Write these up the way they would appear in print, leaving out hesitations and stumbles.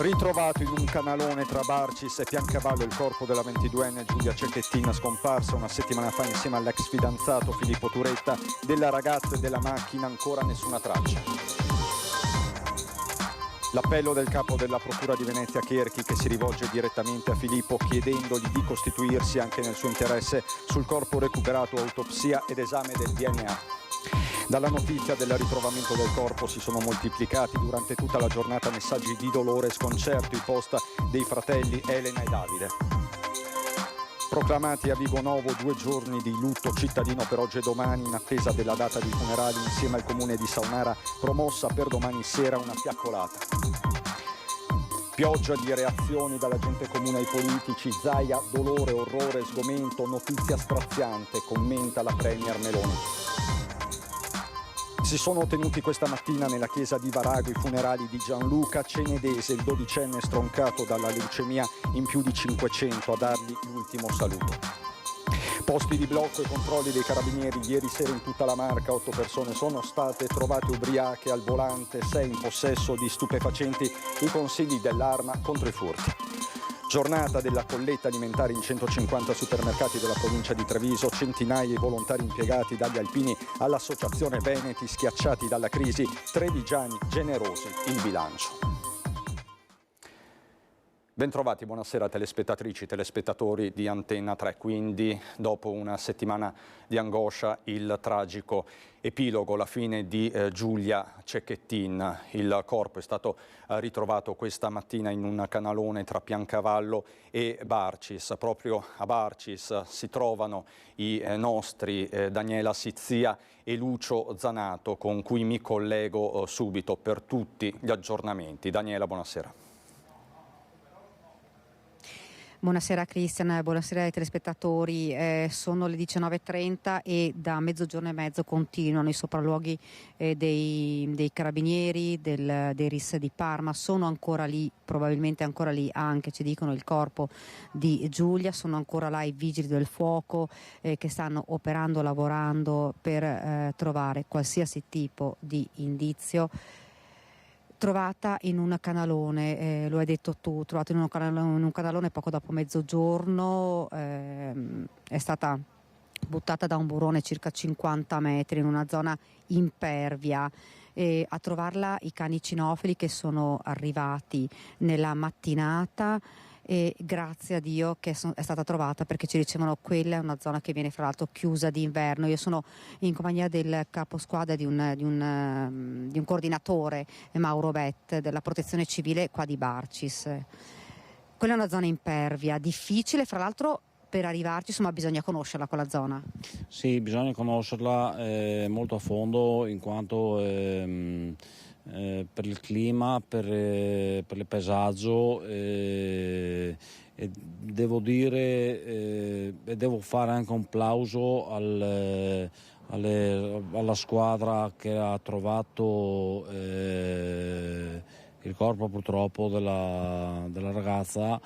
Ritrovato in un canalone tra Barcis e Piancavallo il corpo della 22enne Giulia Cecchettin, scomparsa una settimana fa insieme all'ex fidanzato Filippo Turetta. Della ragazza e della macchina ancora nessuna traccia. L'appello del capo della Procura di Venezia Cherchi, che si rivolge direttamente a Filippo chiedendogli di costituirsi anche nel suo interesse sul corpo recuperato, autopsia ed esame del DNA. Dalla notizia del ritrovamento del corpo si sono moltiplicati durante tutta la giornata messaggi di dolore e sconcerto, i post dei fratelli Elena e Davide. Proclamati a Vibo Novo 2 giorni di lutto cittadino per oggi e domani, in attesa della data di funerali insieme al comune di Saunara, promossa per domani sera una fiaccolata. Pioggia di reazioni dalla gente comune ai politici, Zaia, dolore, orrore, sgomento, notizia straziante, commenta la Premier Meloni. Si sono tenuti questa mattina nella chiesa di Varago i funerali di Gianluca Cenedese, il 12enne stroncato dalla leucemia, in più di 500 a dargli l'ultimo saluto. Posti di blocco e controlli dei carabinieri ieri sera in tutta la Marca. 8 persone sono state trovate ubriache al volante, 6 in possesso di stupefacenti, i consigli dell'arma contro i furti. Giornata della colletta alimentare in 150 supermercati della provincia di Treviso, centinaia i volontari impiegati dagli alpini all'associazione Veneti schiacciati dalla crisi, trevigiani generosi il bilancio. Bentrovati, buonasera telespettatrici, telespettatori di Antenna 3. Quindi dopo una settimana di angoscia il tragico epilogo, la fine di Giulia Cecchettin. Il corpo è stato ritrovato questa mattina in un canalone tra Piancavallo e Barcis. Proprio a Barcis si trovano i nostri Daniela Sizzia e Lucio Zanato, con cui mi collego subito per tutti gli aggiornamenti. Daniela, buonasera. Buonasera Cristian, buonasera ai telespettatori. Sono le 19:30 e da mezzogiorno e mezzo continuano i sopralluoghi dei carabinieri, dei RIS di Parma. Sono ancora lì, probabilmente ancora lì anche, ci dicono, il corpo di Giulia. Sono ancora là i vigili del fuoco che stanno operando, lavorando per trovare qualsiasi tipo di indizio. Trovata in un canalone, lo hai detto tu, trovata in un canalone poco dopo mezzogiorno, è stata buttata da un burrone circa 50 metri in una zona impervia. E a trovarla i cani cinofili che sono arrivati nella mattinata, e grazie a Dio che è stata trovata, perché ci dicevano quella è una zona che viene fra l'altro chiusa d'inverno. Io sono in compagnia del capo squadra di un coordinatore, Mauro Bett, della protezione civile qua di Barcis. Quella è una zona impervia, difficile, fra l'altro per arrivarci, insomma, bisogna conoscerla quella zona. Sì, bisogna conoscerla molto a fondo, in quanto per il clima, per il paesaggio, e devo dire e devo fare anche un plauso alla squadra che ha trovato il corpo purtroppo della ragazza.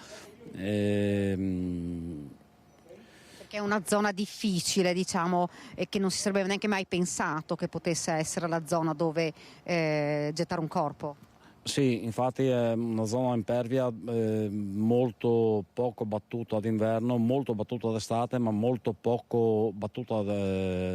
Perché è una zona difficile, diciamo, e che non si sarebbe neanche mai pensato che potesse essere la zona dove gettare un corpo. Sì, infatti è una zona impervia, molto poco battuta d'inverno, molto battuta d'estate, ma molto poco battuta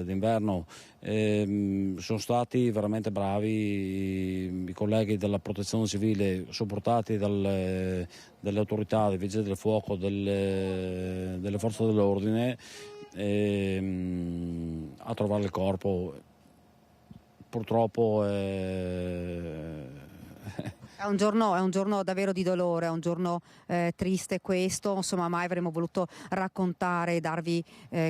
d'inverno. Sono stati veramente bravi i colleghi della protezione civile, supportati dalle autorità, dei vigili del fuoco, delle forze dell'ordine, a trovare il corpo. Purtroppo È un giorno davvero di dolore, è un giorno triste questo, insomma mai avremmo voluto raccontare e darvi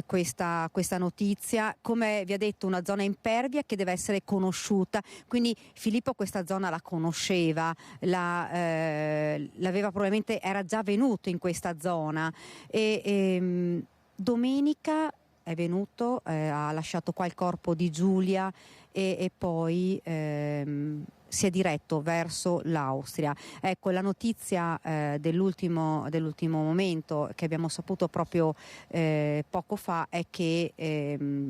questa notizia. Come vi ha detto, una zona impervia che deve essere conosciuta, quindi Filippo questa zona la conosceva, l'aveva probabilmente, era già venuto in questa zona e domenica è venuto, ha lasciato qua il corpo di Giulia e poi si è diretto verso l'Austria. Ecco, la notizia dell'ultimo momento che abbiamo saputo proprio poco fa è che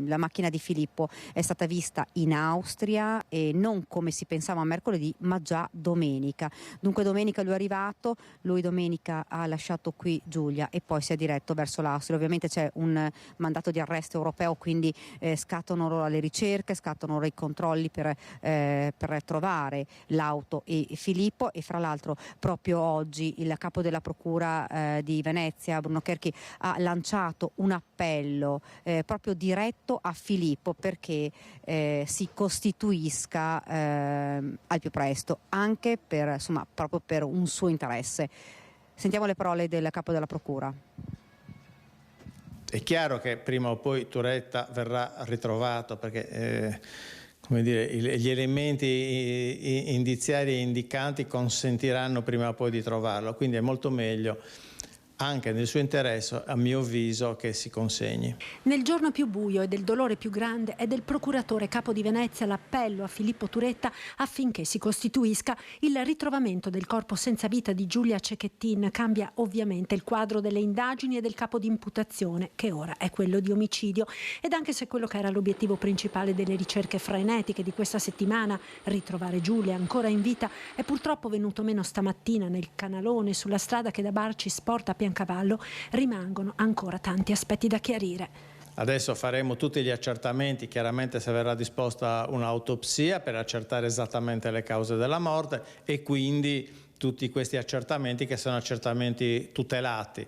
la macchina di Filippo è stata vista in Austria e non come si pensava mercoledì, ma già domenica. Dunque domenica lui è arrivato, lui domenica ha lasciato qui Giulia e poi si è diretto verso l'Austria. Ovviamente c'è un mandato di arresto europeo, quindi scattano ora le ricerche, scattano ora i controlli per trovare l'auto e Filippo. E fra l'altro proprio oggi il capo della procura di Venezia, Bruno Cherchi, ha lanciato un appello proprio diretto a Filippo perché si costituisca al più presto, anche proprio per un suo interesse. Sentiamo le parole del capo della procura. È chiaro che prima o poi Turetta verrà ritrovato perché come dire, gli elementi indiziari e indicanti consentiranno prima o poi di trovarlo, quindi è molto meglio, anche nel suo interesse, a mio avviso, che si consegni. Nel giorno più buio e del dolore più grande è del procuratore capo di Venezia l'appello a Filippo Turetta affinché si costituisca. Il ritrovamento del corpo senza vita di Giulia Cecchettin cambia ovviamente il quadro delle indagini e del capo di imputazione, che ora è quello di omicidio. Ed anche se quello che era l'obiettivo principale delle ricerche frenetiche di questa settimana, ritrovare Giulia ancora in vita, è purtroppo venuto meno stamattina nel canalone sulla strada che da Barcis porta a Piancavallo, rimangono ancora tanti aspetti da chiarire. Adesso faremo tutti gli accertamenti, chiaramente se verrà disposta un'autopsia per accertare esattamente le cause della morte e quindi tutti questi accertamenti che sono accertamenti tutelati.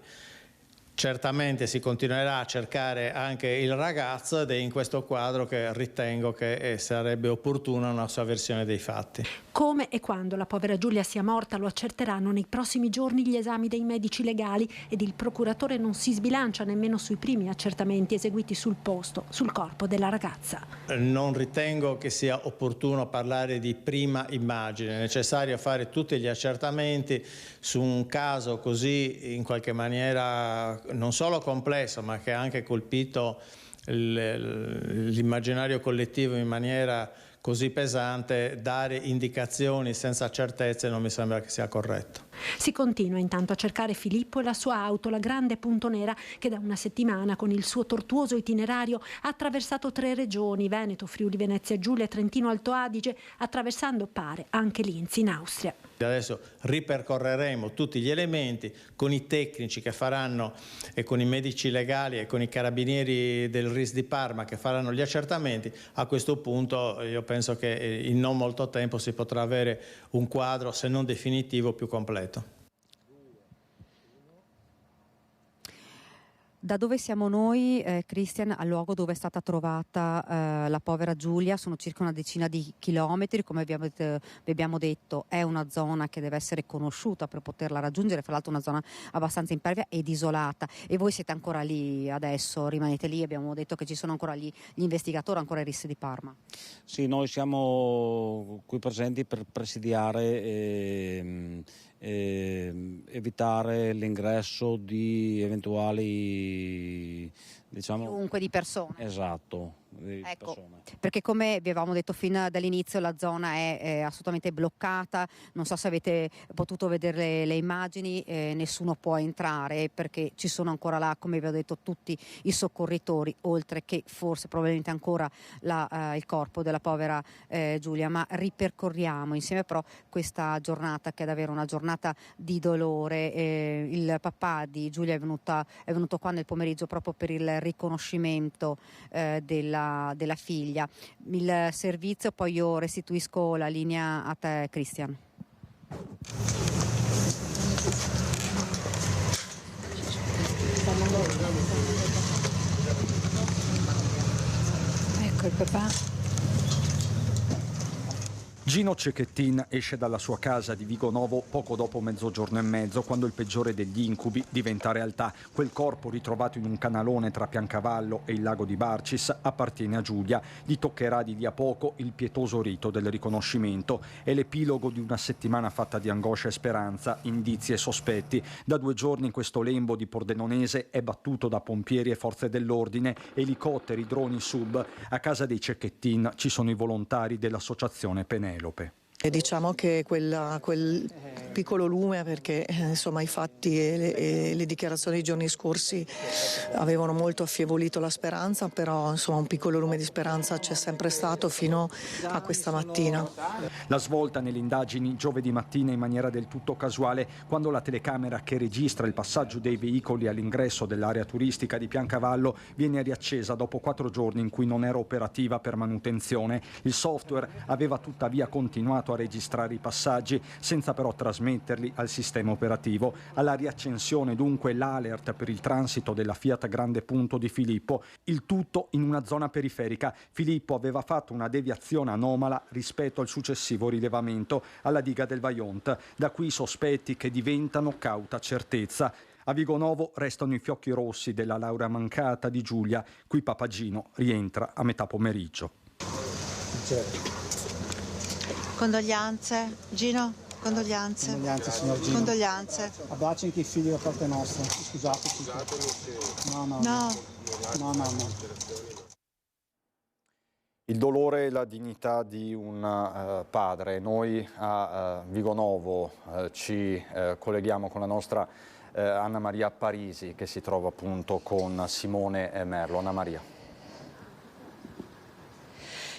Certamente si continuerà a cercare anche il ragazzo ed è in questo quadro che ritengo che sarebbe opportuna una sua versione dei fatti. Come e quando la povera Giulia sia morta lo accerteranno nei prossimi giorni gli esami dei medici legali ed il procuratore non si sbilancia nemmeno sui primi accertamenti eseguiti sul posto, sul corpo della ragazza. Non ritengo che sia opportuno parlare di prima immagine, è necessario fare tutti gli accertamenti su un caso così in qualche maniera non solo complesso ma che ha anche colpito l'immaginario collettivo in maniera così pesante. Dare indicazioni senza certezze non mi sembra che sia corretto. Si continua intanto a cercare Filippo e la sua auto, la grande Punto Nera, che da una settimana con il suo tortuoso itinerario ha attraversato 3 regioni, Veneto, Friuli, Venezia Giulia e Trentino Alto Adige, attraversando, pare, anche Linz in Austria. Adesso ripercorreremo tutti gli elementi con i tecnici che faranno e con i medici legali e con i carabinieri del RIS di Parma che faranno gli accertamenti. A questo punto io penso che in non molto tempo si potrà avere un quadro, se non definitivo, più completo. Da dove siamo noi, Christian, al luogo dove è stata trovata la povera Giulia, sono circa una decina di chilometri, come vi abbiamo detto è una zona che deve essere conosciuta per poterla raggiungere, fra l'altro una zona abbastanza impervia ed isolata. E voi siete ancora lì adesso, rimanete lì, abbiamo detto che ci sono ancora lì gli investigatori, ancora i RIS di Parma. Sì, noi siamo qui presenti per presidiare e evitare l'ingresso di eventuali, diciamo, Chiunque di persone. Esatto. Ecco, perché come vi avevamo detto fin dall'inizio la zona è assolutamente bloccata, non so se avete potuto vedere le immagini, nessuno può entrare perché ci sono ancora là, come vi ho detto, tutti i soccorritori, oltre che forse probabilmente ancora il corpo della povera Giulia. Ma ripercorriamo insieme però questa giornata che è davvero una giornata di dolore. Il papà di Giulia è venuto qua nel pomeriggio proprio per il riconoscimento della figlia. Il servizio, poi io restituisco la linea a te, Christian. Ecco il papà. Gino Cecchettin esce dalla sua casa di Vigonovo poco dopo 12:30, quando il peggiore degli incubi diventa realtà. Quel corpo ritrovato in un canalone tra Piancavallo e il lago di Barcis appartiene a Giulia. Gli toccherà di lì a poco il pietoso rito del riconoscimento. È l'epilogo di una settimana fatta di angoscia e speranza, indizi e sospetti. Da 2 giorni questo lembo di Pordenonese è battuto da pompieri e forze dell'ordine, elicotteri, droni, sub. A casa dei Cecchettin ci sono i volontari dell'associazione Penelope. E diciamo che quel piccolo lume, perché insomma i fatti e le dichiarazioni dei giorni scorsi avevano molto affievolito la speranza, però insomma un piccolo lume di speranza c'è sempre stato fino a questa mattina. La svolta nelle indagini giovedì mattina in maniera del tutto casuale, quando la telecamera che registra il passaggio dei veicoli all'ingresso dell'area turistica di Piancavallo viene riaccesa dopo 4 giorni in cui non era operativa per manutenzione. Il software aveva tuttavia continuato a registrare i passaggi senza però trasmetterli al sistema operativo. Alla riaccensione dunque l'alert per il transito della Fiat Grande Punto di Filippo, il tutto in una zona periferica. Filippo aveva fatto una deviazione anomala rispetto al successivo rilevamento alla diga del Vajont, da qui i sospetti che diventano cauta certezza. A Vigonovo restano i fiocchi rossi della laurea mancata di Giulia, cui Papagino rientra a metà pomeriggio. Condoglianze, Gino, condoglianze. Condoglianze, signor Gino. Condoglianze. Abbracci anche i figli da parte nostra. Scusateci. No. Il dolore e la dignità di un padre. Noi a Vigonovo ci colleghiamo con la nostra Anna Maria Parisi, che si trova appunto con Simone Merlo. Anna Maria.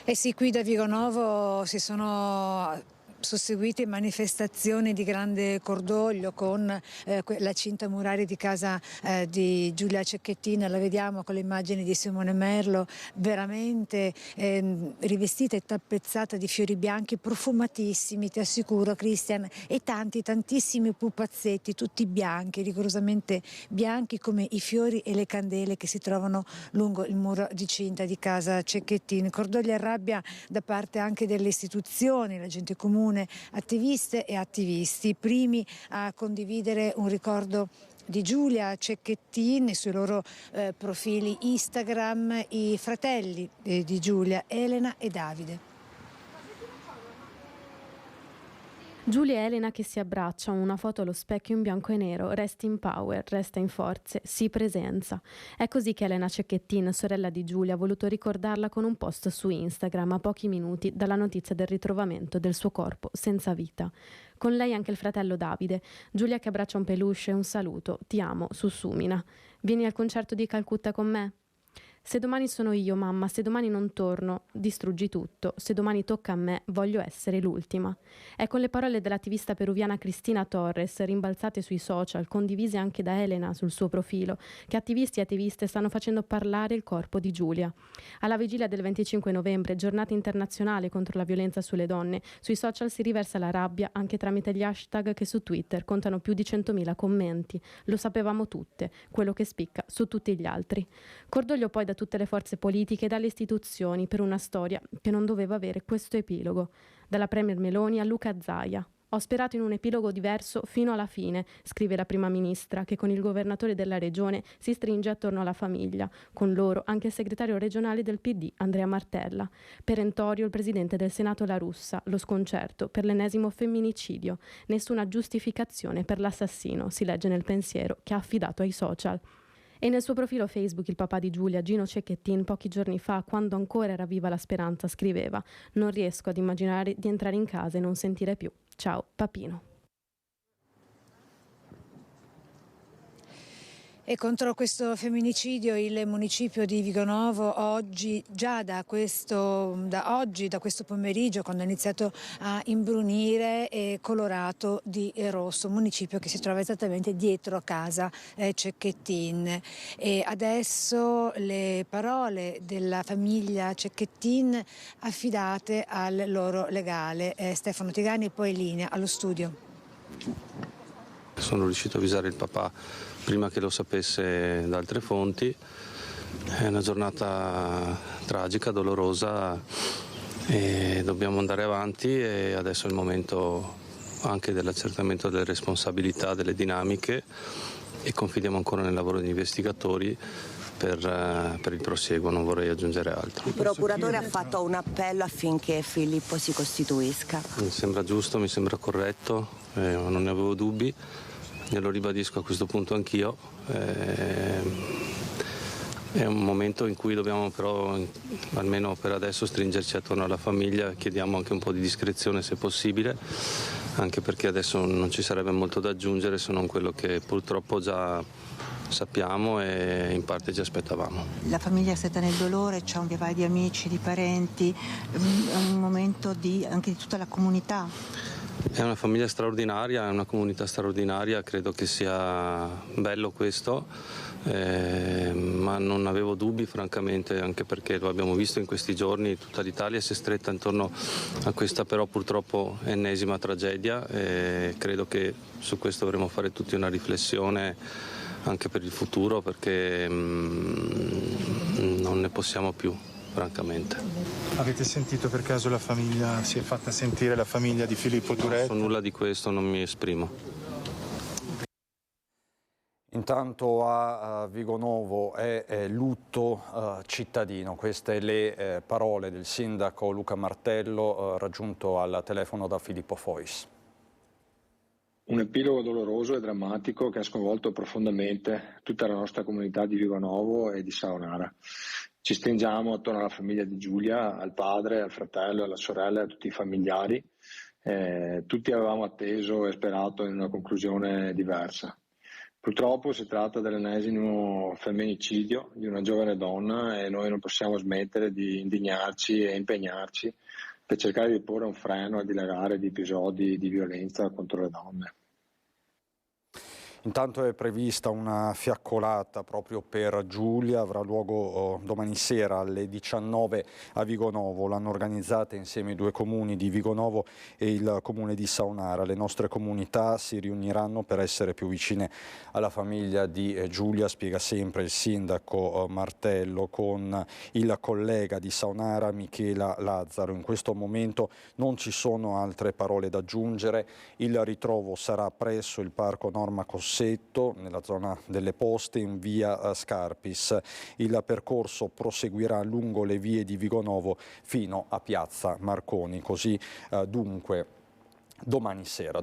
Eh sì, qui da Vigonovo si sono susseguite manifestazioni di grande cordoglio con la cinta muraria di casa di Giulia Cecchettin. La vediamo con le immagini di Simone Merlo, veramente rivestita e tappezzata di fiori bianchi profumatissimi, ti assicuro Cristian, e tantissimi pupazzetti, tutti bianchi, rigorosamente bianchi come i fiori e le candele che si trovano lungo il muro di cinta di casa Cecchettin. Cordoglio e rabbia da parte anche delle istituzioni, la gente comune, attiviste e attivisti, primi a condividere un ricordo di Giulia Cecchettin sui loro profili Instagram, i fratelli di Giulia, Elena e Davide. Giulia e Elena che si abbracciano, una foto allo specchio in bianco e nero, resta in power, resta in forze, sì presenza. È così che Elena Cecchettin, sorella di Giulia, ha voluto ricordarla con un post su Instagram a pochi minuti dalla notizia del ritrovamento del suo corpo senza vita. Con lei anche il fratello Davide, Giulia che abbraccia un peluche e un saluto, ti amo, sussumina. Vieni al concerto di Calcutta con me? Se domani sono io, mamma, se domani non torno, distruggi tutto. Se domani tocca a me, voglio essere l'ultima. È con le parole dell'attivista peruviana Cristina Torres, rimbalzate sui social, condivise anche da Elena sul suo profilo, che attivisti e attiviste stanno facendo parlare il corpo di Giulia. Alla vigilia del 25 novembre, giornata internazionale contro la violenza sulle donne, sui social si riversa la rabbia anche tramite gli hashtag che su Twitter contano più di 100.000 commenti. Lo sapevamo tutte, quello che spicca su tutti gli altri. Cordoglio poi da tutte le forze politiche e dalle istituzioni per una storia che non doveva avere questo epilogo. Dalla Premier Meloni a Luca Zaia. Ho sperato in un epilogo diverso fino alla fine, scrive la prima ministra, che con il governatore della regione si stringe attorno alla famiglia. Con loro anche il segretario regionale del PD, Andrea Martella. Perentorio il presidente del Senato La Russa, lo sconcerto per l'ennesimo femminicidio. Nessuna giustificazione per l'assassino, si legge nel pensiero che ha affidato ai social. E nel suo profilo Facebook il papà di Giulia, Gino Cecchettin, pochi giorni fa, quando ancora era viva la speranza, scriveva: non riesco ad immaginare di entrare in casa e non sentire più. Ciao, papino. E contro questo femminicidio il municipio di Vigonovo oggi, da questo pomeriggio, quando ha iniziato a imbrunire, è colorato di rosso, municipio che si trova esattamente dietro a casa Cecchettin. E adesso le parole della famiglia Cecchettin affidate al loro legale Stefano Tigani, e poi in linea allo studio. Sono riuscito a avvisare il papà prima che lo sapesse da altre fonti. È una giornata tragica, dolorosa, e dobbiamo andare avanti, e adesso è il momento anche dell'accertamento delle responsabilità, delle dinamiche, e confidiamo ancora nel lavoro degli investigatori per il prosieguo, non vorrei aggiungere altro. Il procuratore ha fatto un appello affinché Filippo si costituisca. Mi sembra giusto, mi sembra corretto, non ne avevo dubbi. Glielo ribadisco a questo punto anch'io. È un momento in cui dobbiamo però, almeno per adesso, stringerci attorno alla famiglia. Chiediamo anche un po' di discrezione se possibile, anche perché adesso non ci sarebbe molto da aggiungere se non quello che purtroppo già sappiamo e in parte ci aspettavamo. La famiglia è stata nel dolore, c'è un via vai di amici, di parenti, è un momento anche di tutta la comunità. È una famiglia straordinaria, è una comunità straordinaria, credo che sia bello questo, ma non avevo dubbi francamente, anche perché lo abbiamo visto in questi giorni, tutta l'Italia si è stretta intorno a questa però purtroppo ennesima tragedia e credo che su questo dovremo fare tutti una riflessione anche per il futuro, perché non ne possiamo più, francamente. Avete sentito per caso la famiglia, si è fatta sentire la famiglia di Filippo Turetta? Su nulla di questo non mi esprimo. Intanto a Vigonovo è lutto cittadino, queste le parole del sindaco Luca Martello raggiunto al telefono da Filippo Fois. Un epilogo doloroso e drammatico che ha sconvolto profondamente tutta la nostra comunità di Vigonovo e di Saonara. Ci stringiamo attorno alla famiglia di Giulia, al padre, al fratello, alla sorella e a tutti i familiari. Tutti avevamo atteso e sperato in una conclusione diversa. Purtroppo si tratta dell'ennesimo femminicidio di una giovane donna e noi non possiamo smettere di indignarci e impegnarci per cercare di porre un freno al dilagare di episodi di violenza contro le donne. Intanto è prevista una fiaccolata proprio per Giulia, avrà luogo domani sera alle 19 a Vigonovo. L'hanno organizzata insieme i due comuni di Vigonovo e il comune di Saonara. Le nostre comunità si riuniranno per essere più vicine alla famiglia di Giulia, spiega sempre il sindaco Martello, con il collega di Saonara Michela Lazzaro. In questo momento non ci sono altre parole da aggiungere. Il ritrovo sarà presso il parco Norma Cossetto, nella zona delle Poste, in via Scarpis. Il percorso proseguirà lungo le vie di Vigonovo fino a piazza Marconi. Così dunque domani sera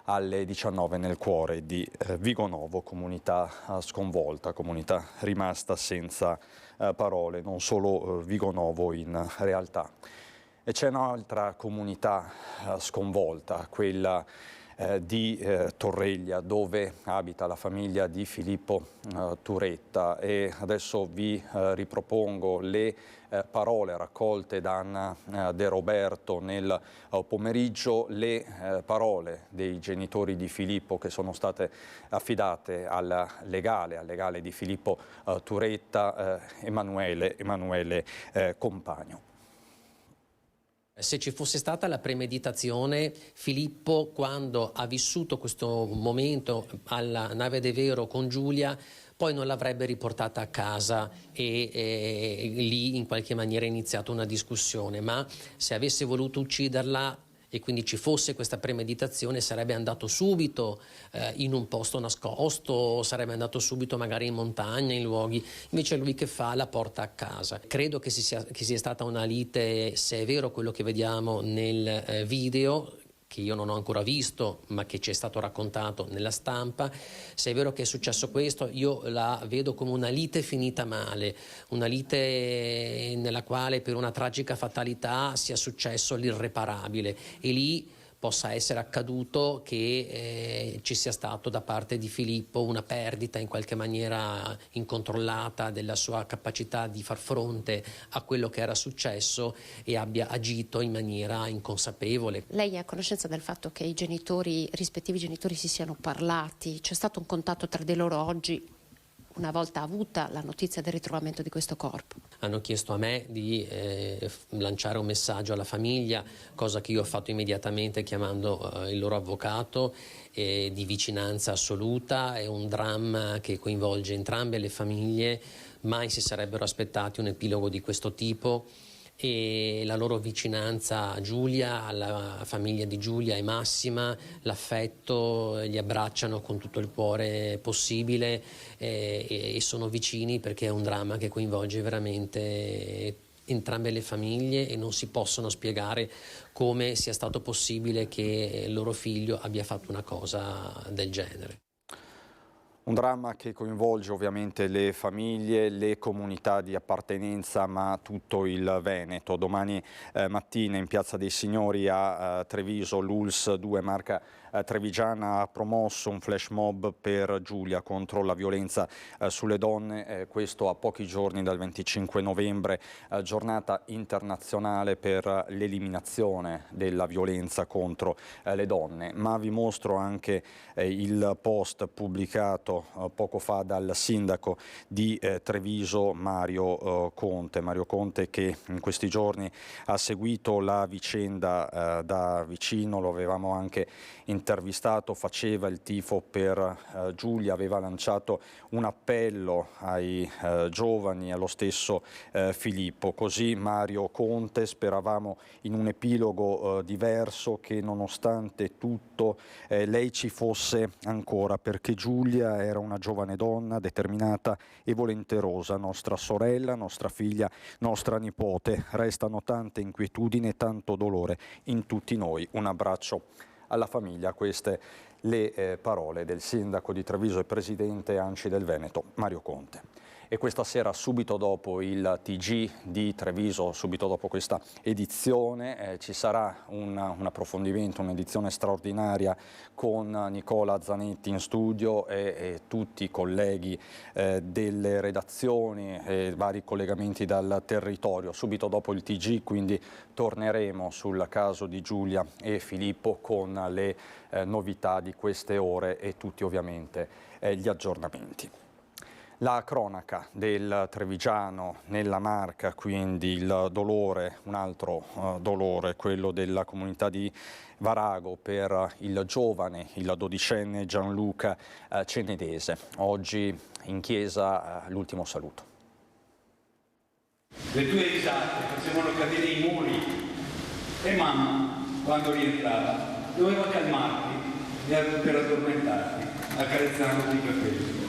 alle 19 nel cuore di Vigonovo, comunità sconvolta, comunità rimasta senza parole, non solo Vigonovo in realtà. E c'è un'altra comunità sconvolta, quella di Torreglia, dove abita la famiglia di Filippo Turetta, e adesso vi ripropongo le parole raccolte da Anna De Roberto nel pomeriggio, le parole dei genitori di Filippo che sono state affidate al legale di Filippo Turetta, Emanuele Compagno. Se ci fosse stata la premeditazione, Filippo, quando ha vissuto questo momento alla nave De Vero con Giulia, poi non l'avrebbe riportata a casa e lì in qualche maniera è iniziata una discussione, ma se avesse voluto ucciderla e quindi ci fosse questa premeditazione, sarebbe andato subito in un posto nascosto, sarebbe andato subito magari in montagna, in luoghi. Invece lui che fa? La porta a casa. Credo che sia stata una lite, se è vero quello che vediamo nel video, che io non ho ancora visto, ma che ci è stato raccontato nella stampa. Se è vero che è successo questo, io la vedo come una lite finita male, una lite nella quale per una tragica fatalità sia successo l'irreparabile, e lì possa essere accaduto che ci sia stato da parte di Filippo una perdita in qualche maniera incontrollata della sua capacità di far fronte a quello che era successo e abbia agito in maniera inconsapevole. Lei è a conoscenza del fatto che i rispettivi genitori si siano parlati? C'è stato un contatto tra di loro oggi, una volta avuta la notizia del ritrovamento di questo corpo? Hanno chiesto a me di lanciare un messaggio alla famiglia, cosa che io ho fatto immediatamente chiamando il loro avvocato, di vicinanza assoluta. È un dramma che coinvolge entrambe le famiglie, mai si sarebbero aspettati un epilogo di questo tipo, e la loro vicinanza a Giulia, alla famiglia di Giulia è massima, l'affetto, li abbracciano con tutto il cuore possibile e sono vicini, perché è un dramma che coinvolge veramente entrambe le famiglie e non si possono spiegare come sia stato possibile che il loro figlio abbia fatto una cosa del genere. Un dramma che coinvolge ovviamente le famiglie, le comunità di appartenenza, ma tutto il Veneto. Domani mattina in Piazza dei Signori a Treviso l'ULSS 2 Marca Trevigiana ha promosso un flash mob per Giulia contro la violenza sulle donne, questo a pochi giorni dal 25 novembre, giornata internazionale per l'eliminazione della violenza contro le donne. Ma vi mostro anche il post pubblicato poco fa dal sindaco di Treviso Mario Conte che in questi giorni ha seguito la vicenda da vicino, lo avevamo anche intervistato, faceva il tifo per Giulia, aveva lanciato un appello ai giovani, allo stesso Filippo. Così Mario Conte: speravamo in un epilogo diverso, che nonostante tutto lei ci fosse ancora, perché Giulia era una giovane donna determinata e volenterosa, nostra sorella, nostra figlia, nostra nipote. Restano tante inquietudini e tanto dolore in tutti noi. Un abbraccio alla famiglia. Queste le parole del sindaco di Treviso e presidente ANCI del Veneto, Mario Conte. E questa sera, subito dopo il TG di Treviso, subito dopo questa edizione, ci sarà un approfondimento, un'edizione straordinaria con Nicola Zanetti in studio e tutti i colleghi delle redazioni e vari collegamenti dal territorio. Subito dopo il TG, quindi, torneremo sul caso di Giulia e Filippo con le novità di queste ore e tutti ovviamente gli aggiornamenti. La cronaca del trevigiano nella Marca, quindi il dolore, un altro dolore, quello della comunità di Varago per il giovane, il 12enne Gianluca Cenedese. Oggi in chiesa l'ultimo saluto. Le tue risate facevano cadere i muri e mamma, quando rientrava, doveva calmarti per addormentarti, accarezzandoti i capelli.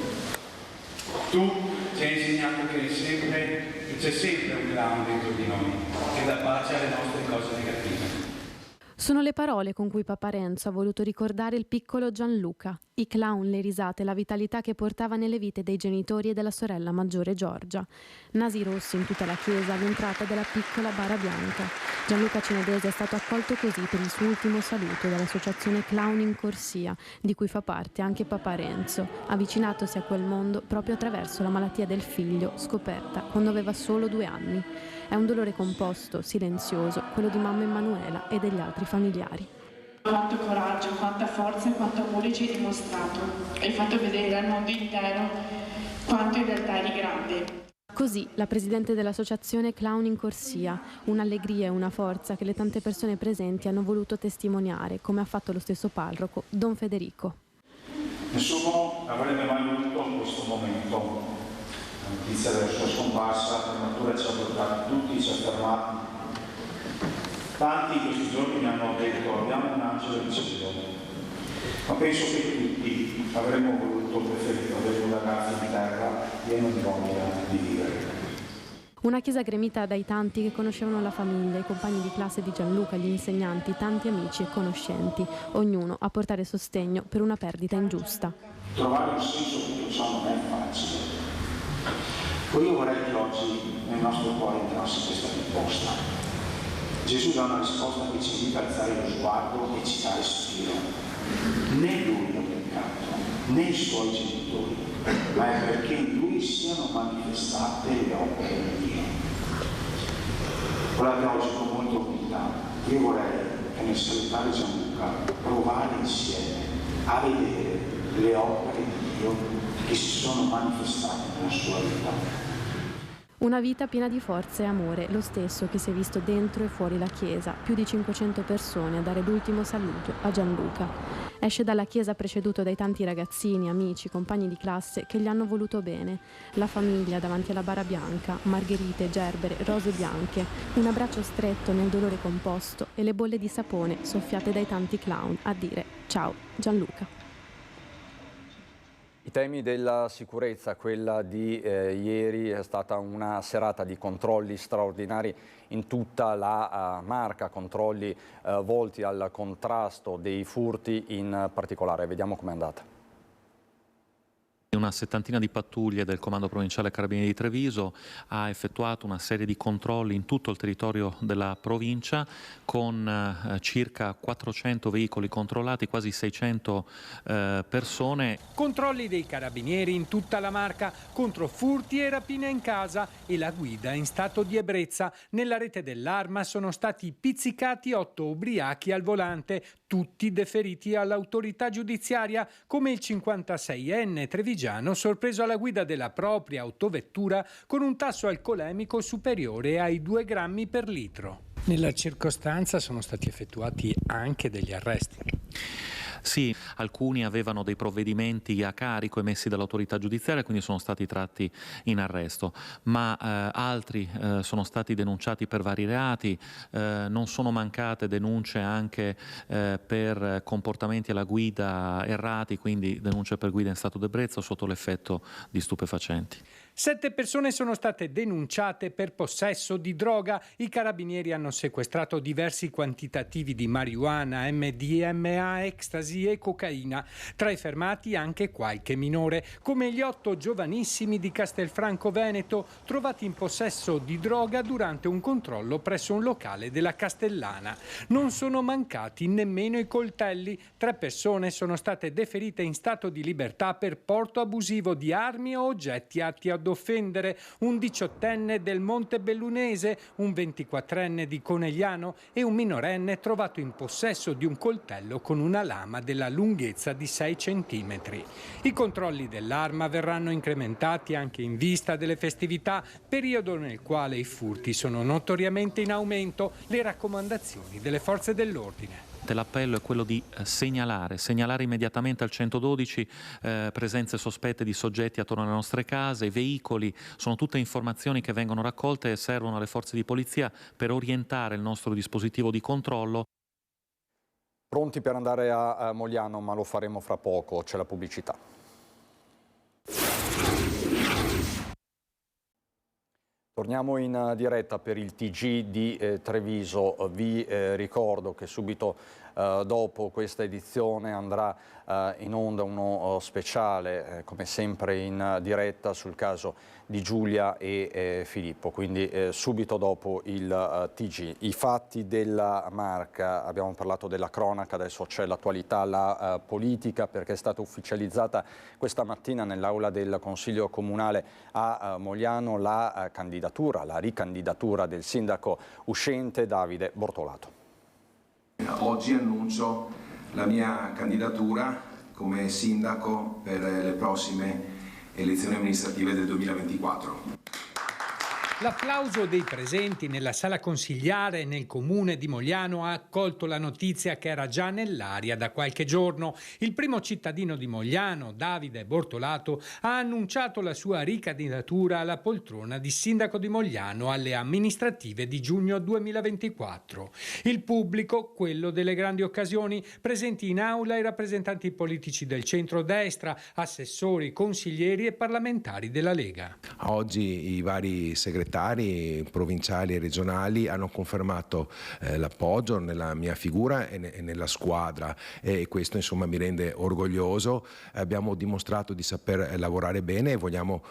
Tu ci hai insegnato che c'è sempre un clown dentro di noi, che dà pace alle nostre cose negative. Sono le parole con cui Papa Renzo ha voluto ricordare il piccolo Gianluca, i clown, le risate, la vitalità che portava nelle vite dei genitori e della sorella maggiore Giorgia. Nasi rossi in tutta la chiesa all'entrata della piccola bara bianca. Gianluca Cenedese è stato accolto così per il suo ultimo saluto dall'associazione Clown in Corsia, di cui fa parte anche Papa Renzo, avvicinatosi a quel mondo proprio attraverso la malattia del figlio, scoperta quando aveva solo 2 anni. È un dolore composto, silenzioso, quello di mamma Emanuela e degli altri familiari. Quanto coraggio, quanta forza e quanto amore ci hai dimostrato. Hai fatto vedere al mondo intero quanto in realtà eri grande. Così la presidente dell'associazione Clown in Corsia, un'allegria e una forza che le tante persone presenti hanno voluto testimoniare, come ha fatto lo stesso parroco, Don Federico. Nessuno avrebbe mai voluto questo momento. La notizia della sua scomparsa prematura ci ha portati tutti, ci ha fermati. Tanti in questi giorni mi hanno detto: abbiamo un angelo in cielo, ma penso che tutti avremmo preferito avere un ragazzo in terra pieno di voglia di vivere. Una chiesa gremita dai tanti che conoscevano la famiglia, i compagni di classe di Gianluca, gli insegnanti, tanti amici e conoscenti, ognuno a portare sostegno per una perdita ingiusta. Trovare un senso a tutto ciò non è facile. Poi io vorrei che oggi nel nostro cuore entrasse questa risposta. Gesù dà una risposta che ci invita a alzare lo sguardo e ci dà respiro. Né lui ha peccato, né i suoi genitori, ma è perché in lui siano manifestate le opere di Dio. Guardate, oggi con molta umiltà, io vorrei che nel salutare Gianluca provare insieme a vedere le opere di Dio che si sono manifestate nella sua vita. Una vita piena di forza e amore, lo stesso che si è visto dentro e fuori la chiesa, più di 500 persone a dare l'ultimo saluto a Gianluca. Esce dalla chiesa preceduto dai tanti ragazzini, amici, compagni di classe che gli hanno voluto bene. La famiglia davanti alla bara bianca, margherite, gerbere, rose bianche, un abbraccio stretto nel dolore composto e le bolle di sapone soffiate dai tanti clown a dire ciao Gianluca. I temi della sicurezza, quella di ieri è stata una serata di controlli straordinari in tutta la Marca, controlli volti al contrasto dei furti in particolare. Vediamo com'è andata. una settantina di pattuglie del Comando Provinciale Carabinieri di Treviso ha effettuato una serie di controlli in tutto il territorio della provincia con circa 400 veicoli controllati, quasi 600 persone. Controlli dei carabinieri in tutta la Marca contro furti e rapine in casa e la guida in stato di ebbrezza. Nella rete dell'Arma sono stati pizzicati 8 ubriachi al volante, tutti deferiti all'autorità giudiziaria, come il 56enne trevigiano sorpreso alla guida della propria autovettura con un tasso alcolemico superiore ai 2 grammi per litro. Nella circostanza sono stati effettuati anche degli arresti. Sì, alcuni avevano dei provvedimenti a carico emessi dall'autorità giudiziaria, quindi sono stati tratti in arresto, ma altri sono stati denunciati per vari reati, non sono mancate denunce anche per comportamenti alla guida errati, quindi denunce per guida in stato d'ebbrezza o sotto l'effetto di stupefacenti. 7 persone sono state denunciate per possesso di droga. I carabinieri hanno sequestrato diversi quantitativi di marijuana, MDMA, ecstasy e cocaina. Tra i fermati anche qualche minore, come gli 8 giovanissimi di Castelfranco Veneto, trovati in possesso di droga durante un controllo presso un locale della Castellana. Non sono mancati nemmeno i coltelli. 3 persone sono state deferite in stato di libertà per porto abusivo di armi o oggetti atti ad offendere, un 18enne del Montebellunese, un 24enne di Conegliano e un minorenne trovato in possesso di un coltello con una lama della lunghezza di 6 centimetri. I controlli dell'Arma verranno incrementati anche in vista delle festività, periodo nel quale i furti sono notoriamente in aumento. Le raccomandazioni delle forze dell'ordine. L'appello è quello di segnalare immediatamente al 112 presenze sospette di soggetti attorno alle nostre case, i veicoli, sono tutte informazioni che vengono raccolte e servono alle forze di polizia per orientare il nostro dispositivo di controllo. Pronti per andare a Mogliano, ma lo faremo fra poco, c'è la pubblicità. Torniamo in diretta per il TG di Treviso. Vi ricordo che subito dopo questa edizione andrà in onda uno speciale, come sempre in diretta, sul caso di Giulia e Filippo, quindi subito dopo il TG. I fatti della Marca, abbiamo parlato della cronaca, adesso c'è l'attualità, la politica, perché è stata ufficializzata questa mattina nell'aula del Consiglio Comunale a Mogliano la ricandidatura del sindaco uscente Davide Bortolato. Oggi annuncio la mia candidatura come sindaco per le prossime elezioni amministrative del 2024. L'applauso dei presenti nella sala consigliare nel comune di Mogliano ha accolto la notizia che era già nell'aria da qualche giorno. Il primo cittadino di Mogliano, Davide Bortolato, ha annunciato la sua ricandidatura alla poltrona di sindaco di Mogliano alle amministrative di giugno 2024. Il pubblico, quello delle grandi occasioni, presenti in aula i rappresentanti politici del centro-destra, assessori, consiglieri e parlamentari della Lega. Oggi i vari segretari provinciali e regionali hanno confermato l'appoggio nella mia figura e nella squadra, e questo insomma mi rende orgoglioso. Abbiamo dimostrato di saper lavorare bene e vogliamo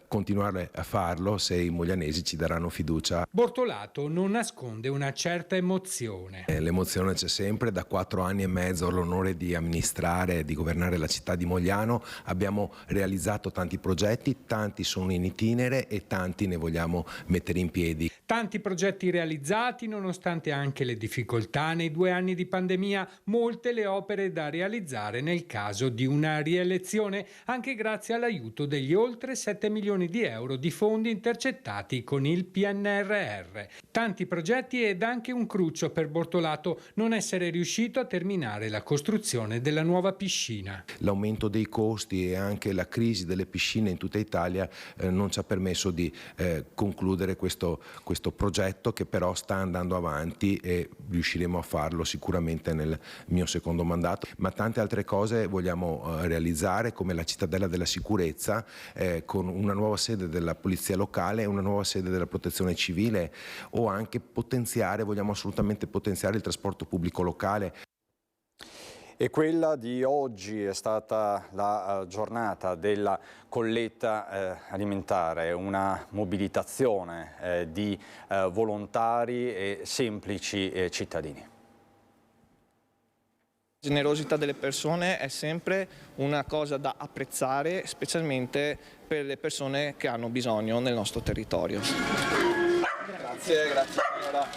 continuare a farlo se i moglianesi ci daranno fiducia. Bortolato non nasconde una certa emozione. L'emozione c'è sempre. Da 4 anni e mezzo ho l'onore di amministrare e di governare la città di Mogliano. Abbiamo realizzato tanti progetti, tanti sono in itinere e tanti ne vogliamo mettere in piedi. Tanti progetti realizzati nonostante anche le difficoltà nei 2 anni di pandemia, molte le opere da realizzare nel caso di una rielezione, anche grazie all'aiuto degli oltre 7 milioni di euro di fondi intercettati con il PNRR. Tanti progetti ed anche un cruccio per Bortolato non essere riuscito a terminare la costruzione della nuova piscina. L'aumento dei costi e anche la crisi delle piscine in tutta Italia non ci ha permesso di concludere questo progetto, che però sta andando avanti e riusciremo a farlo sicuramente nel mio secondo mandato. Ma tante altre cose vogliamo realizzare, come la cittadella della sicurezza, con una nuova sede della polizia locale e una nuova sede della protezione civile, o anche vogliamo assolutamente potenziare il trasporto pubblico locale. E quella di oggi è stata la giornata della colletta alimentare, una mobilitazione di volontari e semplici cittadini. La generosità delle persone è sempre una cosa da apprezzare, specialmente per le persone che hanno bisogno nel nostro territorio. Grazie signora,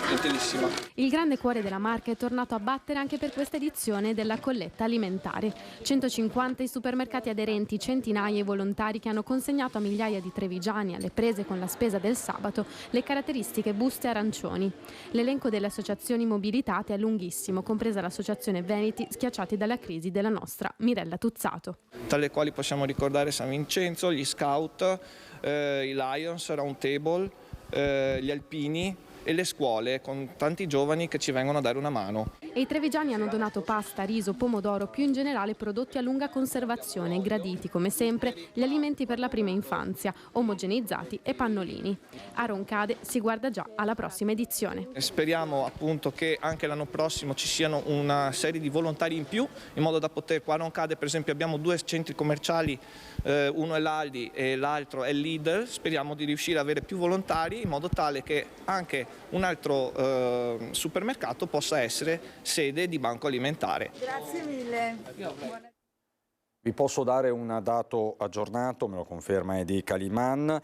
gentilissima. Il grande cuore della Marca è tornato a battere anche per questa edizione della colletta alimentare. 150 i supermercati aderenti, centinaia i volontari che hanno consegnato a migliaia di trevigiani alle prese con la spesa del sabato le caratteristiche buste arancioni. L'elenco delle associazioni mobilitate è lunghissimo, compresa l'associazione Veneti schiacciati dalla crisi della nostra Mirella Tuzzato. Tra le quali possiamo ricordare San Vincenzo, gli Scout, i Lions, Round Table, gli Alpini e le scuole, con tanti giovani che ci vengono a dare una mano. E i trevigiani hanno donato pasta, riso, pomodoro, più in generale prodotti a lunga conservazione, graditi come sempre gli alimenti per la prima infanzia, omogeneizzati e pannolini. A Roncade si guarda già alla prossima edizione. Speriamo appunto che anche l'anno prossimo ci siano una serie di volontari in più, in modo da poter, qua a Roncade per esempio abbiamo 2 centri commerciali, uno è l'Aldi e l'altro è il Lidl. Speriamo di riuscire ad avere più volontari in modo tale che anche un altro supermercato possa essere sede di banco alimentare. Grazie mille. Vi posso dare un dato aggiornato, me lo conferma Edi Caliman.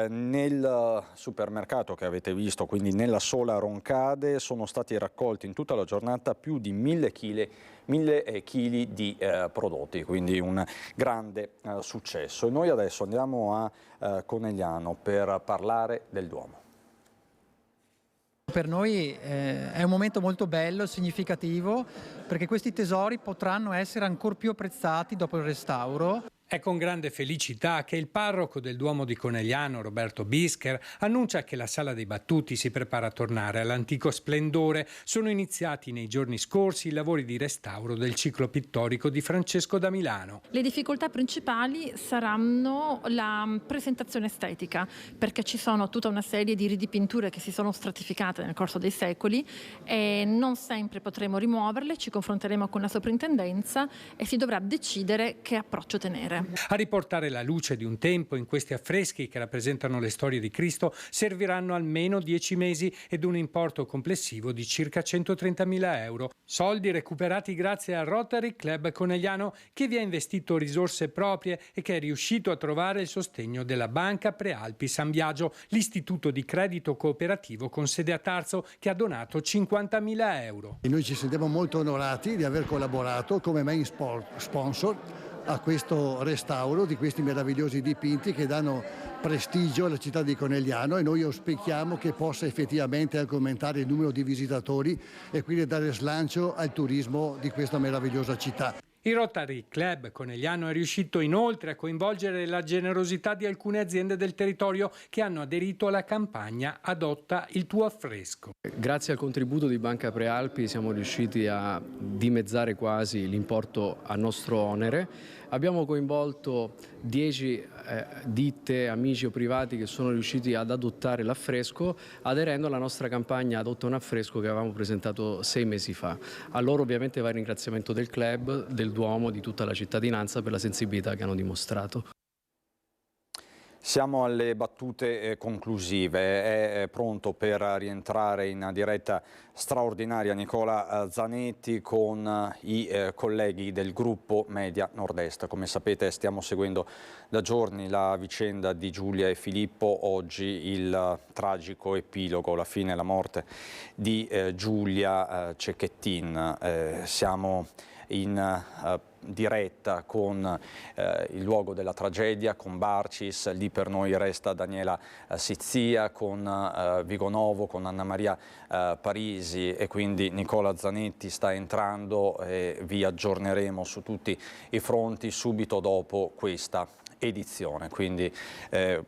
Nel supermercato che avete visto, quindi nella sola Roncade, sono stati raccolti in tutta la giornata più di 1000 chili di prodotti, quindi un grande successo. E noi adesso andiamo a Conegliano per parlare del Duomo. Per noi è un momento molto bello, significativo, perché questi tesori potranno essere ancora più apprezzati dopo il restauro. È con grande felicità che il parroco del Duomo di Conegliano, Roberto Bisker, annuncia che la Sala dei Battuti si prepara a tornare all'antico splendore. Sono iniziati nei giorni scorsi i lavori di restauro del ciclo pittorico di Francesco da Milano. Le difficoltà principali saranno la presentazione estetica, perché ci sono tutta una serie di ridipinture che si sono stratificate nel corso dei secoli e non sempre potremo rimuoverle. Ci confronteremo con la soprintendenza e si dovrà decidere che approccio tenere. A riportare la luce di un tempo in questi affreschi che rappresentano le storie di Cristo serviranno almeno 10 mesi ed un importo complessivo di circa 130.000 euro. Soldi recuperati grazie al Rotary Club Conegliano, che vi ha investito risorse proprie e che è riuscito a trovare il sostegno della Banca Prealpi San Biagio, l'istituto di credito cooperativo con sede a Tarso, che ha donato 50.000 euro. E noi ci sentiamo molto onorati di aver collaborato come main sponsor a questo restauro di questi meravigliosi dipinti che danno prestigio alla città di Conegliano, e noi auspichiamo che possa effettivamente aumentare il numero di visitatori e quindi dare slancio al turismo di questa meravigliosa città. Il Rotary Club Conegliano è riuscito inoltre a coinvolgere la generosità di alcune aziende del territorio che hanno aderito alla campagna Adotta il tuo affresco. Grazie al contributo di Banca Prealpi siamo riusciti a dimezzare quasi l'importo a nostro onere. Abbiamo coinvolto 10 ditte, amici o privati che sono riusciti ad adottare l'affresco, aderendo alla nostra campagna Adotta un affresco che avevamo presentato 6 mesi fa. A loro ovviamente va il ringraziamento del club, del Duomo, di tutta la cittadinanza per la sensibilità che hanno dimostrato. Siamo alle battute conclusive, è pronto per rientrare in diretta straordinaria Nicola Zanetti con i colleghi del gruppo Media Nord-Est. Come sapete stiamo seguendo da giorni la vicenda di Giulia e Filippo, oggi il tragico epilogo, la fine, la morte di Giulia Cecchettin. Siamo in diretta con il luogo della tragedia, con Barcis, lì per noi resta Daniela Sizia, con Vigonovo, con Anna Maria Parisi, e quindi Nicola Zanetti sta entrando e vi aggiorneremo su tutti i fronti subito dopo questa edizione, quindi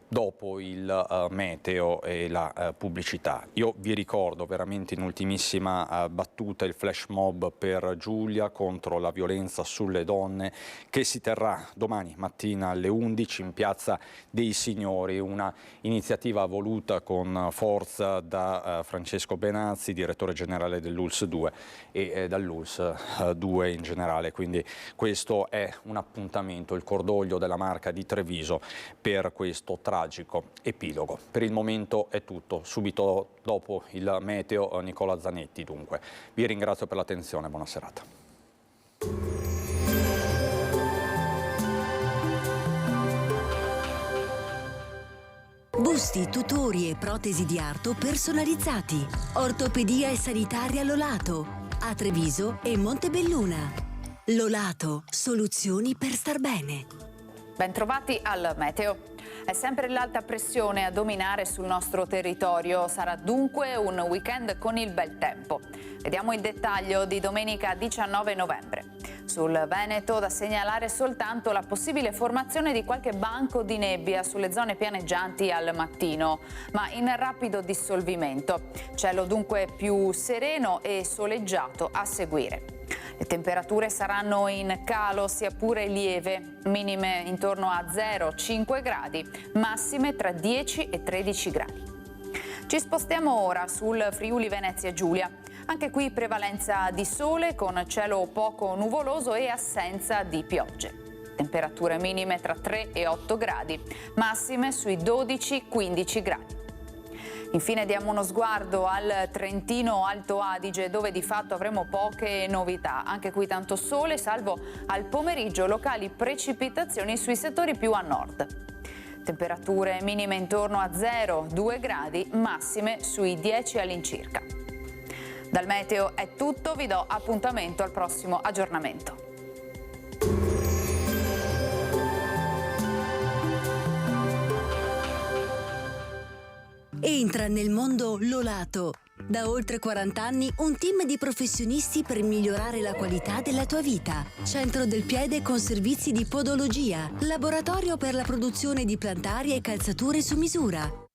dopo il meteo e la pubblicità. Io vi ricordo veramente in ultimissima battuta il flash mob per Giulia contro la violenza sulle donne, che si terrà domani mattina alle 11 in Piazza dei Signori, una iniziativa voluta con forza da Francesco Benazzi, direttore generale dell'ULSS 2 e dall'ULSS 2 in generale, quindi questo è un appuntamento, il cordoglio della Marca di Treviso per questo tragico epilogo. Per il momento è tutto, subito dopo il meteo Nicola Zanetti dunque. Vi ringrazio per l'attenzione, buona serata. Busti, tutori e protesi di arto personalizzati. Ortopedia e sanitaria Lolato, a Treviso e Montebelluna. Lolato, soluzioni per star bene. Bentrovati al meteo. È sempre l'alta pressione a dominare sul nostro territorio. Sarà dunque un weekend con il bel tempo. Vediamo il dettaglio di domenica 19 novembre. Sul Veneto da segnalare soltanto la possibile formazione di qualche banco di nebbia sulle zone pianeggianti al mattino, ma in rapido dissolvimento. Cielo dunque più sereno e soleggiato a seguire. Le temperature saranno in calo sia pure lieve, minime intorno a 0-5 gradi, massime tra 10 e 13 gradi. Ci spostiamo ora sul Friuli Venezia Giulia. Anche qui prevalenza di sole con cielo poco nuvoloso e assenza di piogge. Temperature minime tra 3 e 8 gradi, massime sui 12-15 gradi. Infine diamo uno sguardo al Trentino Alto Adige, dove di fatto avremo poche novità. Anche qui tanto sole, salvo al pomeriggio locali precipitazioni sui settori più a nord. Temperature minime intorno a 0-2 gradi, massime sui 10 all'incirca. Dal meteo è tutto, vi do appuntamento al prossimo aggiornamento. Entra nel mondo Lolato. Da oltre 40 anni un team di professionisti per migliorare la qualità della tua vita. Centro del piede con servizi di podologia, laboratorio per la produzione di plantarie e calzature su misura.